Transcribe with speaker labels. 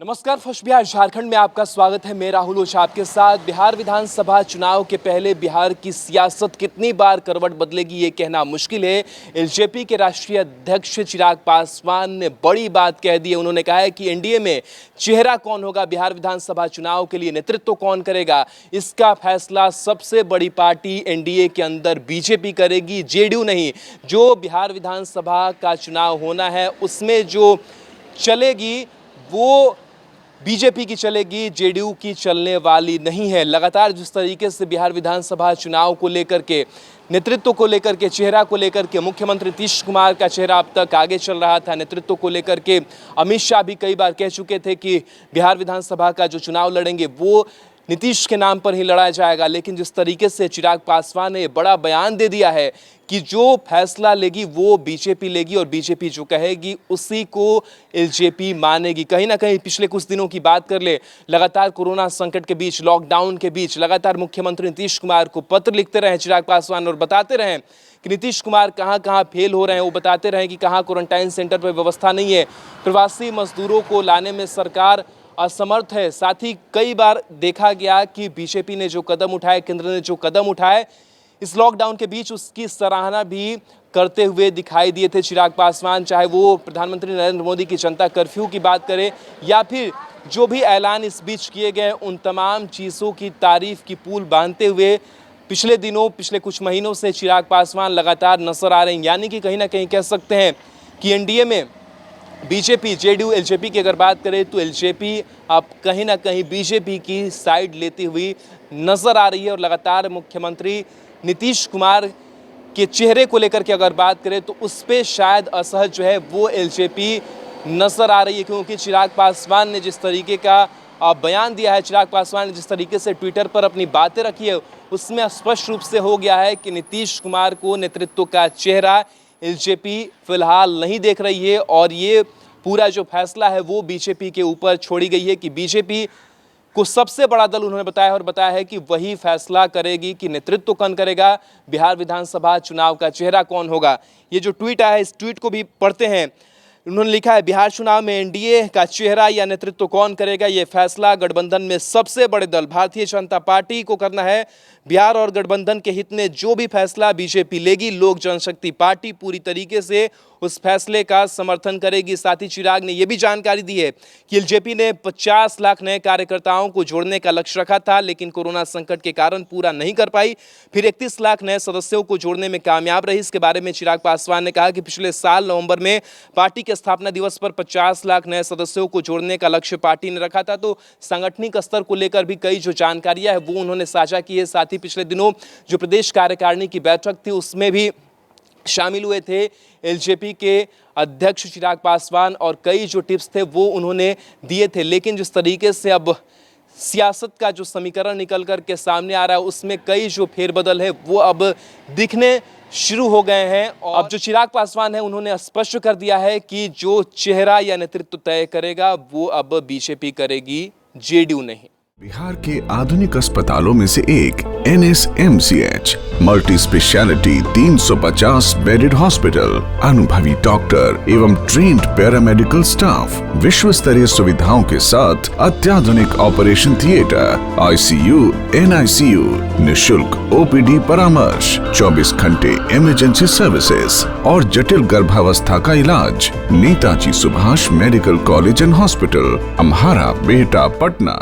Speaker 1: नमस्कार, फर्स्ट बिहार झारखंड में आपका स्वागत है। मैं राहुल ओझा आपके साथ। बिहार विधानसभा चुनाव के पहले बिहार की सियासत कितनी बार करवट बदलेगी ये कहना मुश्किल है। एलजेपी के राष्ट्रीय अध्यक्ष चिराग पासवान ने बड़ी बात कह दी है। उन्होंने कहा है कि एनडीए में चेहरा कौन होगा, बिहार विधानसभा चुनाव के लिए नेतृत्व कौन करेगा, इसका फैसला सबसे बड़ी पार्टी एनडीए के अंदर बीजेपी करेगी, जेडीयू नहीं। जो बिहार विधानसभा का चुनाव होना है उसमें जो चलेगी वो बीजेपी की चलेगी, जेडीयू की चलने वाली नहीं है। लगातार जिस तरीके से बिहार विधानसभा चुनाव को लेकर के, नेतृत्व को लेकर के, चेहरा को लेकर के मुख्यमंत्री नीतीश कुमार का चेहरा अब तक आगे चल रहा था। नेतृत्व को लेकर के अमित शाह भी कई बार कह चुके थे कि बिहार विधानसभा का जो चुनाव लड़ेंगे वो नीतीश के नाम पर ही लड़ा जाएगा। लेकिन जिस तरीके से चिराग पासवान ने बड़ा बयान दे दिया है कि जो फैसला लेगी वो बीजेपी लेगी और बीजेपी जो कहेगी उसी को एलजेपी मानेगी। कहीं ना कहीं पिछले कुछ दिनों की बात कर ले, लगातार कोरोना संकट के बीच, लॉकडाउन के बीच लगातार मुख्यमंत्री नीतीश कुमार को पत्र लिखते रहे चिराग पासवान और बताते रहे कि नीतीश कुमार कहाँ कहाँ फेल हो रहे हैं। वो बताते रहे कि कहाँ क्वारंटाइन सेंटर पर व्यवस्था नहीं है, प्रवासी मजदूरों को लाने में सरकार असमर्थ है। साथ ही कई बार देखा गया कि बीजेपी ने जो कदम उठाए, केंद्र ने जो कदम उठाए इस लॉकडाउन के बीच, उसकी सराहना भी करते हुए दिखाई दिए थे चिराग पासवान। चाहे वो प्रधानमंत्री नरेंद्र मोदी की जनता कर्फ्यू की बात करें या फिर जो भी ऐलान इस बीच किए गए, उन तमाम चीज़ों की तारीफ की पुल बांधते हुए पिछले दिनों, पिछले कुछ महीनों से चिराग पासवान लगातार नजर आ रहे हैं। यानी कि कहीं ना कहीं कह सकते हैं कि एनडीए में बीजेपी, जेडीयू, एलजेपी की अगर बात करें तो एलजेपी अब कहीं ना कहीं बीजेपी की साइड लेती हुई नजर आ रही है। और लगातार मुख्यमंत्री नीतीश कुमार के चेहरे को लेकर के अगर बात करें तो उस पर शायद असहज जो है वो एलजेपी नजर आ रही है, क्योंकि चिराग पासवान ने जिस तरीके का बयान दिया है, चिराग पासवान ने जिस तरीके से ट्विटर पर अपनी बातें रखी है, उसमें स्पष्ट रूप से हो गया है कि नीतीश कुमार को नेतृत्व का चेहरा एलजेपी फिलहाल नहीं देख रही है। और ये पूरा जो फैसला है वो बीजेपी के ऊपर छोड़ी गई है कि बीजेपी को सबसे बड़ा दल उन्होंने बताया है कि वही फैसला करेगी कि नेतृत्व कौन करेगा, बिहार विधानसभा चुनाव का चेहरा कौन होगा। ये जो ट्वीट आया है, इस ट्वीट को भी पढ़ते हैं। उन्होंने लिखा है, बिहार चुनाव में एनडीए का चेहरा या नेतृत्व कौन करेगा, ये फैसला गठबंधन में सबसे बड़े दल भारतीय जनता पार्टी को करना है। बिहार और गठबंधन के हित में जो भी फैसला बीजेपी लेगी, लोक जनशक्ति पार्टी पूरी तरीके से उस फैसले का समर्थन करेगी। साथ ही चिराग ने यह भी जानकारी दी है कि एलजेपी ने 50 लाख नए कार्यकर्ताओं को जोड़ने का लक्ष्य रखा था, लेकिन कोरोना संकट के कारण पूरा नहीं कर पाई। फिर 31 लाख नए सदस्यों को जोड़ने में कामयाब रही। इसके बारे में चिराग पासवान ने कहा कि पिछले साल नवंबर में पार्टी के स्थापना दिवस पर 50 लाख नए सदस्यों को जोड़ने का लक्ष्य पार्टी ने रखा था। तो सांगठनिक स्तर को लेकर भी कई जो जानकारियां है वो उन्होंने साझा की है। साथ ही पिछले दिनों जो प्रदेश कार्यकारिणी की बैठक थी उसमें भी शामिल हुए थे एलजेपी के अध्यक्ष चिराग पासवान और कई जो टिप्स थे वो उन्होंने दिए थे। लेकिन जिस तरीके से अब सियासत का जो समीकरण निकल कर के सामने आ रहा है उसमें कई जो फेरबदल है वो अब दिखने शुरू हो गए हैं। और अब जो चिराग पासवान है उन्होंने स्पष्ट कर दिया है कि जो चेहरा या नेतृत्व तय करेगा वो अब बीजेपी करेगी, जेडीयू नहीं।
Speaker 2: बिहार के आधुनिक अस्पतालों में से एक NSMCH multi speciality 350 bedded hospital, अनुभवी डॉक्टर एवं ट्रेन्ड पैरामेडिकल स्टाफ, विश्व स्तरीय सुविधाओं के साथ अत्याधुनिक ऑपरेशन थिएटर, ICU, NICU, निशुल्क OPD परामर्श, 24 घंटे इमरजेंसी सर्विसेज और जटिल गर्भावस्था का इलाज। Netaji Subhash medical college and hospital, Amhara, Bihta, Patna.